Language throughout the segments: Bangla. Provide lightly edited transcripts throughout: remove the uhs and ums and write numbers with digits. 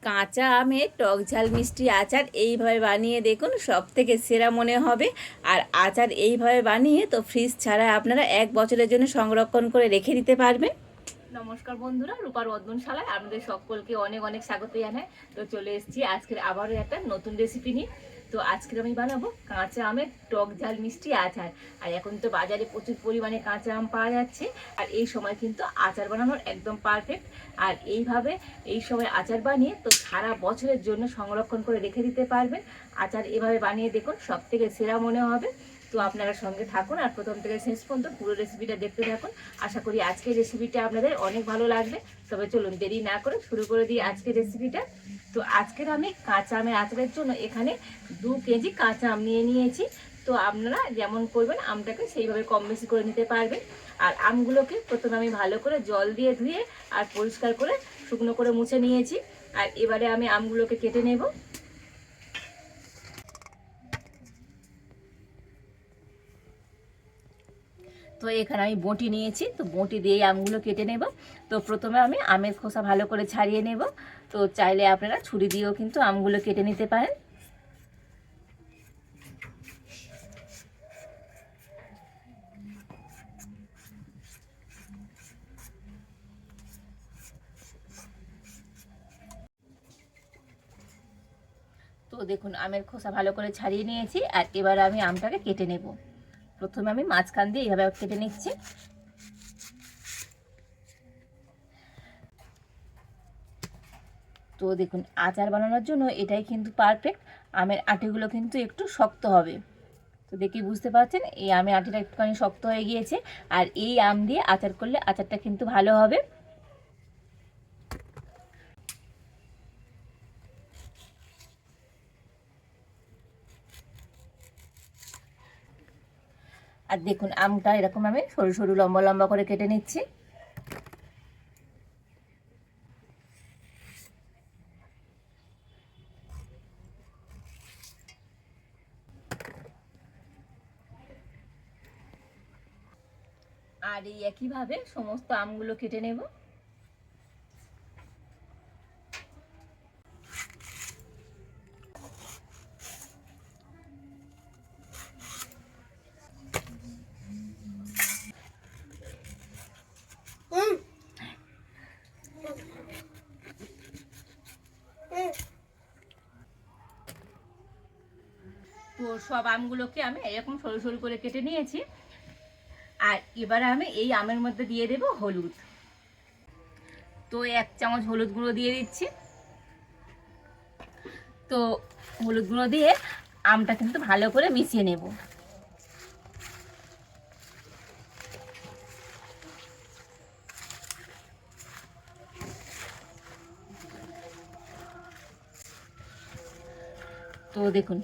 কাঁচা আমের টক ঝাল মিষ্টি আচার এইভাবে বানিয়ে দেখুন, সব থেকে সেরা মনে হবে। আর আচার এইভাবে বানিয়ে তো ফ্রিজ ছাড়া আপনারা 1 বছরের জন্য সংরক্ষণ করে রেখে দিতে পারবেন। নমস্কার বন্ধুরা, রূপার রন্ধনশালায় আপনাদের সকলকে অনেক অনেক স্বাগত জানাই। তো চলে এসেছি আজকের আবারও একটা নতুন রেসিপি নিয়ে। তো আজকের আমি বানাবো কাঁচা আমের টক ঝাল মিষ্টি আচার। আর এখন তো বাজারে প্রচুর পরিমাণে কাঁচা আম পাওয়া যাচ্ছে, আর এই সময় কিন্তু আচার বানানোর একদম পারফেক্ট। আর এইভাবে এই সময় আচার বানিয়ে তো সারা বছরের জন্য সংরক্ষণ করে রেখে দিতে পারবেন। আচার এভাবে বানিয়ে দেখুন, সব থেকে সেরা মনে হবে। তো আপনারা সঙ্গে থাকুন আর প্রথম থেকে শেষ পর্যন্ত পুরো রেসিপিটা দেখতে থাকুন। আশা করি আজকের রেসিপিটা আপনাদের অনেক ভালো লাগবে। তবে চলুন দেরি না করে শুরু করে দিই আজকের রেসিপিটা। তো আজকের আমি কাঁচা আমের আচারের জন্য এখানে 2 কেজি কাঁচা আম নিয়ে নিয়েছি। তো আপনারা যেমন করবেন আমটাকে সেইভাবে কম বেশি করে নিতে পারবেন। আর আমগুলোকে প্রথমে আমি ভালো করে জল দিয়ে ধুয়ে আর পরিষ্কার করে শুকনো করে মুছে নিয়েছি। আর এবারে আমি আমগুলোকে কেটে নেব। তো এখানে আমি বঁটি নিয়েছি, তো বঁটি দিয়ে আমগুলো কেটে নেব। তো প্রথমে আমি আমের খোসা ভালো করে ছাড়িয়ে নেব। তো চাইলে আপনারা ছুরি দিয়েও কিন্তু আমগুলো কেটে নিতে পারেন। তো দেখুন আমের খোসা ভালো করে ছাড়িয়ে নিয়েছি। আর এবার আমি আমটাকে কেটে নেব। প্রথমে আমি মাঝখান দিয়ে এইভাবে কেটে নিচ্ছি। তো দেখুন আচার বানানোর জন্য এটাই কিন্তু পারফেক্ট। আমের আটিগুলো কিন্তু একটু শক্ত হবে। তো দেখি বুঝতে পারছেন এই আমের আটিটা একটুখানি শক্ত হয়ে গিয়েছে। আর এই আম দিয়ে আচার করলে আচারটা কিন্তু ভালো হবে। আর দেখুন আমটা এরকম আমি সরু সরু লম্বা লম্বা করে কেটে নিচ্ছি। আর এই একইভাবে সমস্ত আমগুলো কেটে নেব। তো সব আমগুলোকে আমি এরকম সরু সরু করে কেটে নিয়েছি। আর এবারে আমি এই আমের মধ্যে দিয়ে দেব হলুদ। তো 1 চামচ হলুদ গুঁড়ো দিয়ে দিচ্ছি। তো হলুদ গুঁড়ো দিয়ে আমটা কিন্তু ভালো করে মিশিয়ে নেব। তো দেখুন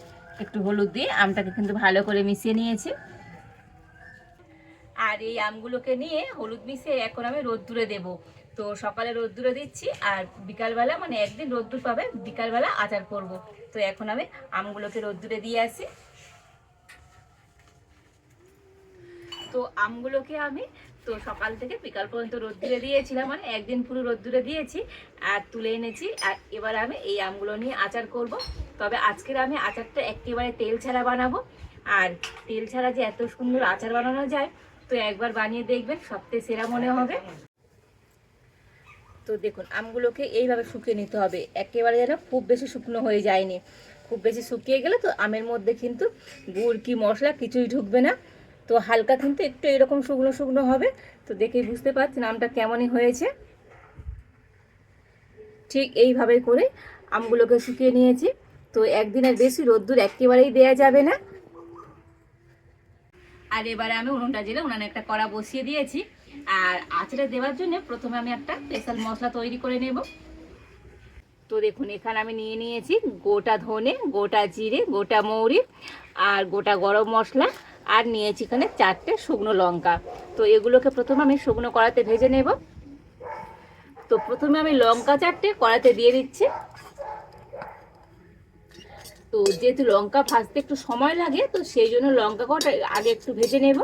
একটু হলুদ দিয়ে আমটাকে কিন্তু ভালো করে মিশিয়ে নিয়েছি। আর এই আমগুলোকে নিয়ে হলুদ মিশিয়ে এখন আমি রোদ্দুরে দেব। তো সকালে রোদ্দুরে দিচ্ছি, আর বিকালবেলা মানে একদিন রোদ্দুর পাবে, বিকালবেলা আচার করব। তো এখন আমি আমগুলোকে রোদ্দুরে দিয়ে আসি। তো আমগুলোকে আমি তো সকাল থেকে বিকাল পর্যন্ত রোদ্দুরে দিয়েছিলাম, মানে একদিন পুরো রোদ্দুরে দিয়েছি আর তুলে এনেছি। আর এবার আমি এই আমগুলো নিয়ে আচার করব। তবে আজকের আমি আচারটা একেবারে তেল ছাড়া বানাবো। আর তেল ছাড়া যে এত সুন্দর আচার বানানো যায়, তো একবার বানিয়ে দেখবেন, সবথেকে সেরা মনে হবে। তো দেখুন আমগুলোকে এইভাবে শুকিয়ে নিতে হবে, একেবারে যেন খুব বেশি শুকনো হয়ে যায়নি। খুব বেশি শুকিয়ে গেলে তো আমের মধ্যে কিন্তু গুড় কি মশলা কিছুই ঢুকবে না। তো হালকা কিন্তু একটু এরকম শুকনো শুকনো হবে। তো দেখেই বুঝতে পারছেন আমটা কেমনই হয়েছে। ঠিক এইভাবে করে আমগুলোকে শুকিয়ে নিয়েছি। তো একদিনের বেশি রোদ্দুর একেবারেই দেওয়া যাবে না। আর এবারে আমি উনুনটা জেলে উনানে একটা কড়া বসিয়ে দিয়েছি। আর আচারে দেওয়ার জন্য প্রথমে আমি একটা স্পেশাল মশলা তৈরি করে নেব। তো দেখুন এখানে আমি নিয়ে নিয়েছি গোটা ধনে, গোটা জিরে, গোটা মৌরি আর গোটা গরম মশলা। আর নিয়েছি এখানে 4টে শুকনো লঙ্কা। তো এগুলোকে প্রথমে আমি শুকনো কড়াতে ভেজে নেব। তো প্রথমে আমি লঙ্কা 4টে কড়াতে দিয়ে দিচ্ছি। তো যেহেতু লঙ্কা ভাজতে একটু সময় লাগে, তো সেই জন্য লঙ্কা কটা আগে একটু ভেজে নেব।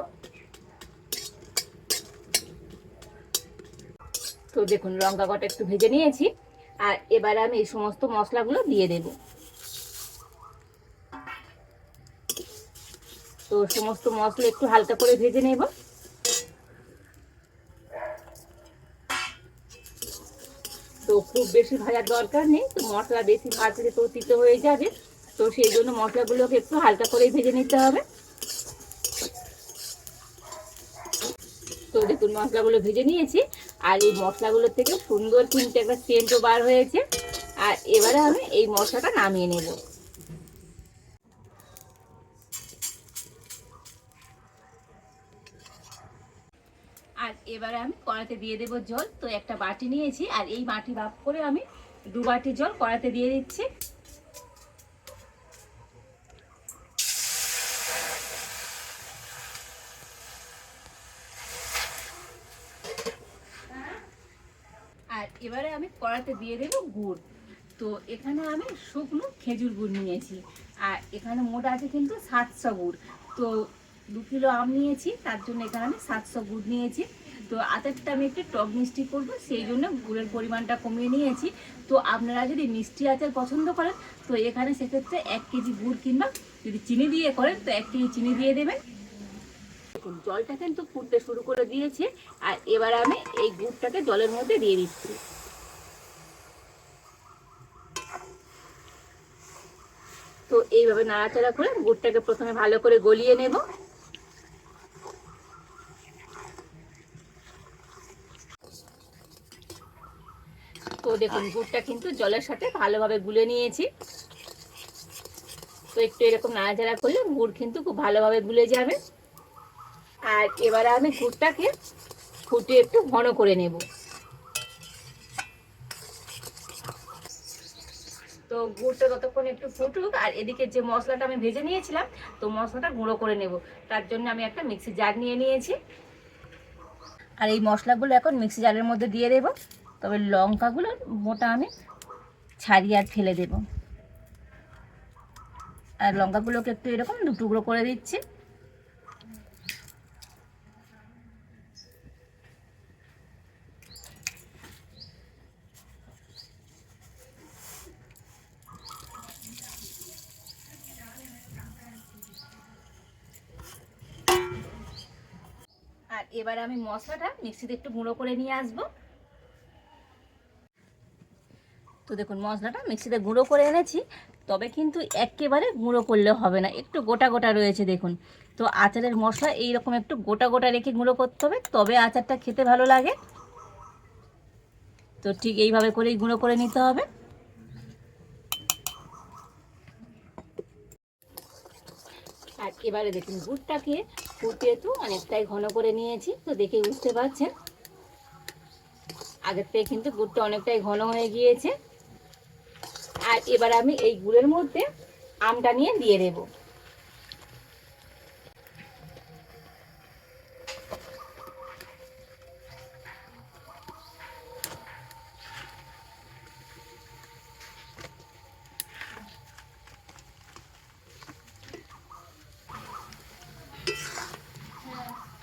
তো দেখুন লঙ্কা কটা একটু ভেজে নিয়েছি। আর এবারে আমি এই সমস্ত মশলাগুলো দিয়ে দেব। তো সমস্ত মশলা একটু হালকা করে ভেজে নেব। তো খুব বেশি ভাজার দরকার নেই, তো মশলা বেশি ভাজলে তো তিতো হয়ে যাবে, তো সেই জন্য মশলাগুলোকে একটু হালকা করেই ভেজে নিতে হবে। তো দেখুন মশলাগুলো ভেজে নিয়েছি, আর এই মশলাগুলোর থেকে সুন্দর কিন্তু একটা সেন্টও বার হয়েছে। আর এবারে আমি এই মশলাটা নামিয়ে নেব। আর এবারে আমি কড়াতে দিয়ে দেব জল। তো একটা বাটি নিয়েছি, আর এই বাটি ভাগ করে আমি 2 বাটি জল কড়াতে দিয়ে দিচ্ছি। আর এবারে আমি কড়াতে দিয়ে দেব গুড়। তো এখানে আমি শুকনো খেজুর গুড় নিয়েছি, আর এখানে মোট আছে কিন্তু 700 গুড়। তো 2 কিলো আম নিয়েছি, তার জন্য এখানে আমি 700 গুড় নিয়েছি। তো আচারটা আমি একটু টক মিষ্টি করবো, সেই জন্য গুড়ের পরিমাণটা কমিয়ে নিয়েছি। তো আপনারা যদি মিষ্টি আচার পছন্দ করেন, তো এখানে সেক্ষেত্রে 1 কেজি গুড়, কিংবা যদি চিনি দিয়ে করেন তো 1 কেজি চিনি দিয়ে দেবেন। জলটা কিন্তু ফুটতে শুরু করে দিয়েছে, আর এবার আমি এই গুড়টাকে জলের মধ্যে দিয়ে দিচ্ছি। তো এইভাবে নাড়াচাড়া করে গুড়টাকে প্রথমে ভালো করে গলিয়ে নেব। তো দেখুন গুড়টা কিন্তু জলের সাথে ভালোভাবে গুলে নিয়েছি। তো একটু এরকম নাড়াচাড়া করলে গুড় কিন্তু খুব ভালোভাবে গুলে যাবে। আর এবারে আমি গুড়টাকে ফুটিয়ে একটু ঘন করে নেব। তো গুড়টা ততক্ষণ একটু ফুটুক, আর এদিকে যে মশলাটা আমি ভেজে নিয়েছিলাম, তো মশলাটা গুঁড়ো করে নেব। তার জন্য আমি একটা মিক্সি জার নিয়ে নিয়েছি, আর এই মশলাগুলো এখন মিক্সি জারের মধ্যে দিয়ে দেব। তবে লঙ্কাগুলো মোটা আমি ছাড়িয়ে আর ফেলে দেব। আর লঙ্কাগুলোকে একটু এরকম 2 টুকরো করে দিচ্ছি। আর এবার আমি মশলাটা মিক্সিতে একটু গুঁড়ো করে নিয়ে আসবো। তো দেখুন মশলাটা মিক্সিতে গুঁড়ো করে এনেছি, তবে কিন্তু একেবারে গুঁড়ো করলে হবে না, একটু গোটা গোটা রয়েছে দেখুন। তো আচারের মশলা এইরকম একটু গোটা গোটা রেখে গুঁড়ো করতে হবে, তবে আচারটা খেতে ভালো লাগে। তো ঠিক এইভাবে করেই গুঁড়ো করে নিতে হবে। আর এবারে দেখুন গুড়টাকে ফুটিয়ে তো অনেকটাই ঘন করে নিয়েছি, তো দেখে বুঝতে পারছেন আগের থেকে কিন্তু গুড়টা অনেকটাই ঘন হয়ে গিয়েছে। আর এবার আমি এই গুড়ের মধ্যে আমটা নিয়ে দিয়ে দেব।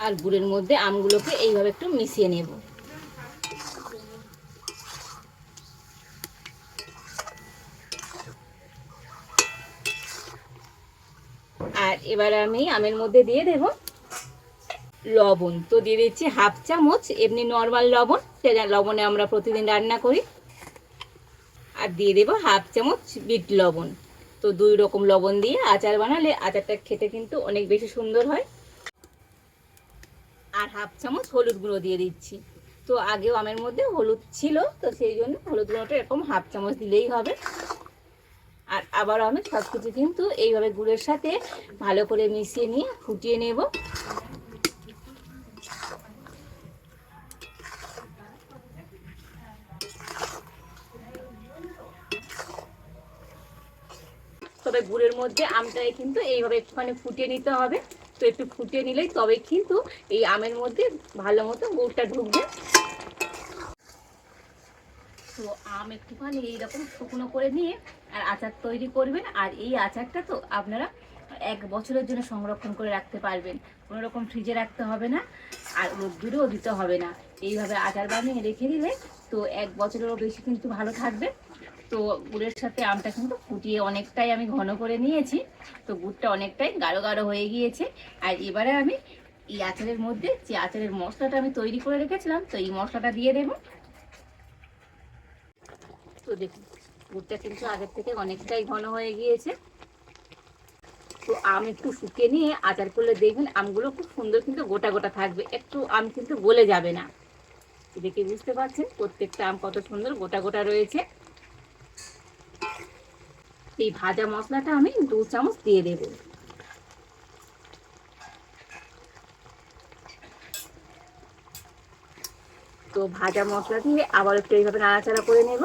আর গুড়ের মধ্যে আমগুলোকে এইভাবে একটু মিশিয়ে নেব। আর এবার আমি আমের মধ্যে দিয়ে দেব লবণ। তো দিয়ে দিচ্ছি 1/2 চামচ এমনি নর্মাল লবণ, সেটা লবণে আমরা প্রতিদিন রান্না করি। আর দিয়ে দেব 1/2 চামচ বিট লবণ। তো 2 রকম লবণ দিয়ে আচার বানালে আচারটা খেতে কিন্তু অনেক বেশি সুন্দর হয়। আর 1/2 চামচ হলুদ গুঁড়ো দিয়ে দিচ্ছি। তো আগেও আমের মধ্যে হলুদ ছিল, তো সেই জন্য হলুদ গুঁড়োটা এরকম 1/2 চামচ দিলেই হবে। আর আবার আমি সব কিছু কিন্তু এইভাবে গুড়ের সাথে ভালো করে মিশিয়ে নিয়ে ফুটিয়ে নেব। তবে গুড়ের মধ্যে আমটাকে কিন্তু এইভাবে একটুখানি ফুটিয়ে নিতে হবে। তো একটু ফুটিয়ে নিলেই তবে কিন্তু এই আমের মধ্যে ভালো মতো গুড়টা ঢুকবে। তো আম একটুখানি এইরকম শুকনো করে নিয়ে আর আচার তৈরি করবেন। আর এই আচারটা তো আপনারা 1 বছরের জন্য সংরক্ষণ করে রাখতে পারবেন, কোনো রকম ফ্রিজে রাখতে হবে না, আর রোদ্দুরেও দিতে হবে না। এইভাবে আচার বানিয়ে রেখে দিলে তো 1 বছরেরও বেশি কিন্তু ভালো থাকবে। তো গুড়ের সাথে আমটা কিন্তু ফুটিয়ে অনেকটাই আমি ঘন করে নিয়েছি। তো গুড়টা অনেকটাই গাঢ় গাঢ় হয়ে গিয়েছে। আর এবারে আমি এই আচারের মধ্যে যে আচারের মশলাটা আমি তৈরি করে রেখেছিলাম, তো এই মশলাটা দিয়ে দেব। তো দেখুন গুড়টা কিন্তু আগের থেকে অনেকটাই ঘন হয়ে গিয়েছে। তো আম একটু শুকিয়ে নিয়ে আচার করলে দেখবেন আমগুলো খুব সুন্দর কিন্তু গোটা গোটা থাকবে, একটু আম কিন্তু গলে যাবে না। দেখে বুঝতে পারছেন প্রত্যেকটা আম কত সুন্দর গোটা গোটা রয়েছে। এই ভাজা মশলাটা আমি 2 চামচ দিয়ে দেব। তো ভাজা মশলা দিয়ে আবার একটু এইভাবে নাড়াচাড়া করে নেব।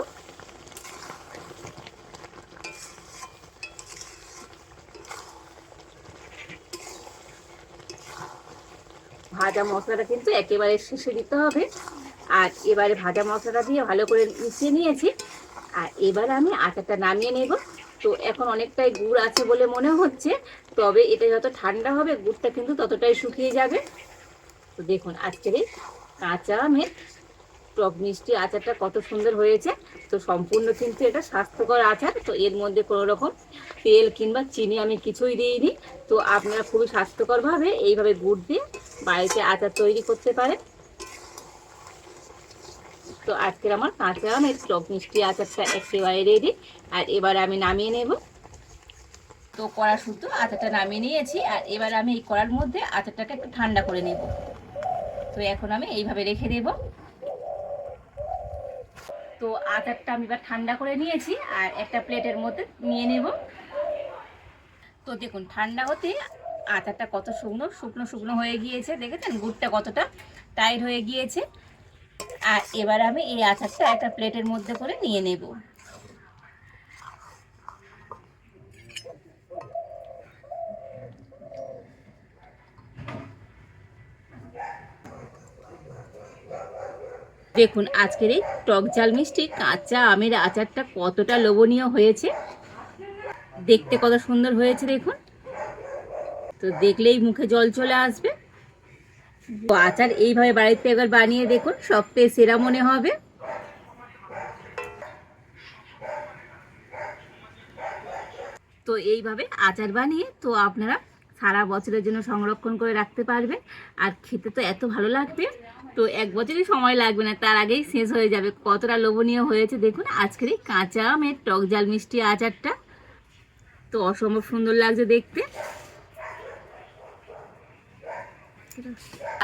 ভাজা মশলাটা কিন্তু একেবারে শেষে দিতে হবে। আর এবারে ভাজা মশলাটা দিয়ে ভালো করে মিশিয়ে নিয়েছি। আর এবারে আমি আচারটা নামিয়ে নেব। তো এখন অনেকটাই গুড় আছে বলে মনে হচ্ছে, তবে এটা যত ঠান্ডা হবে গুড়টা কিন্তু ততটাই শুকিয়ে যাবে। তো দেখুন আজকের এই কাঁচা আমের টক মিষ্টি আচারটা কত সুন্দর হয়েছে। তো সম্পূর্ণ কিন্তু এটা স্বাস্থ্যকর আচার। তো এর মধ্যে কোনো রকম তেল কিংবা চিনি আমি কিছুই দিইনি। তো আপনারা খুবই স্বাস্থ্যকরভাবে এইভাবে গুড় দিয়ে বাড়িতে আচার তৈরি করতে পারেন। তো আজকের আমার কাঁচা আমের টক মিষ্টি আচারটা একেবারে রেডি। আর এবার আমি নামিয়ে নেব। তো কড়া শুদ্ধ আচারটা নামিয়ে নিয়েছি। আর এবার আমি এই কড়ার মধ্যে আচারটাকে একটু ঠান্ডা করে নেব। তো এখন আমি এইভাবে রেখে দেব। তো আচারটা আমি এবার ঠান্ডা করে নিয়েছি আর একটা প্লেটের মধ্যে নিয়ে নেব। তো দেখুন ঠান্ডা হতে আচারটা কত শুকনো শুকনো শুকনো হয়ে গিয়েছে, দেখেছেন গুড়টা কতটা টাইট হয়ে গিয়েছে। আর এবার আমি এই আচারটা একটা প্লেটের মধ্যে করে নিয়ে নেব। দেখুন আজকের এই টক ঝাল মিষ্টি কাঁচা আমের আচারটা কতটা লোভনীয় হয়েছে, দেখতে কত সুন্দর হয়েছে দেখুন। তো দেখলেই মুখে জল চলে আসবে। তো আচার এইভাবে বাড়িতে একবার বানিয়ে দেখুন, সবথেকে সেরা মনে হবে। তো এইভাবে আচার বানিয়ে তো আপনারা সারা বছরের জন্য সংরক্ষণ করে রাখতে পারবেন। আর খেতে তো এত ভালো লাগবে, তো 1 বছরই সময় লাগবে না, তার আগেই শেষ হয়ে যাবে। কতটা লোভনীয় হয়েছে দেখুন আজকের এই কাঁচা আমের টক ঝাল মিষ্টি আচারটা। তো অসম্ভব সুন্দর লাগছে দেখতে।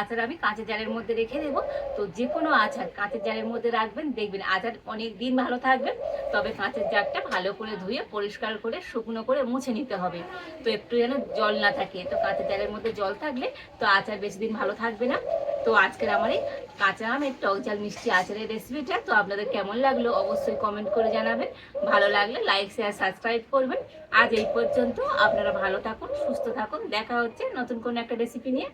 আচার আমি কাঁচের জারের মধ্যে রেখে দেবো। তো যে কোনো আচার কাঁচের জারের মধ্যে রাখবেন, দেখবেন আচার অনেক দিন ভালো থাকবে। তবে কাঁচের জারটা ভালো করে ধুয়ে পরিষ্কার করে শুকনো করে মুছে নিতে হবে। তো একটু যেন জল না থাকে, তো কাঁচের জারের মধ্যে জল থাকলে তো আচার বেশি দিন ভালো থাকবে না। তো আজকের আমার এই কাঁচা আমের টক ঝাল মিষ্টি আচারের রেসিপিটা তো আপনাদের কেমন লাগলো অবশ্যই কমেন্ট করে জানাবেন। ভালো লাগলে লাইক শেয়ার সাবস্ক্রাইব করবেন। আজ এই পর্যন্ত, আপনারা ভালো থাকুন সুস্থ থাকুন, দেখা হচ্ছে নতুন কোনো একটা রেসিপি নিয়ে।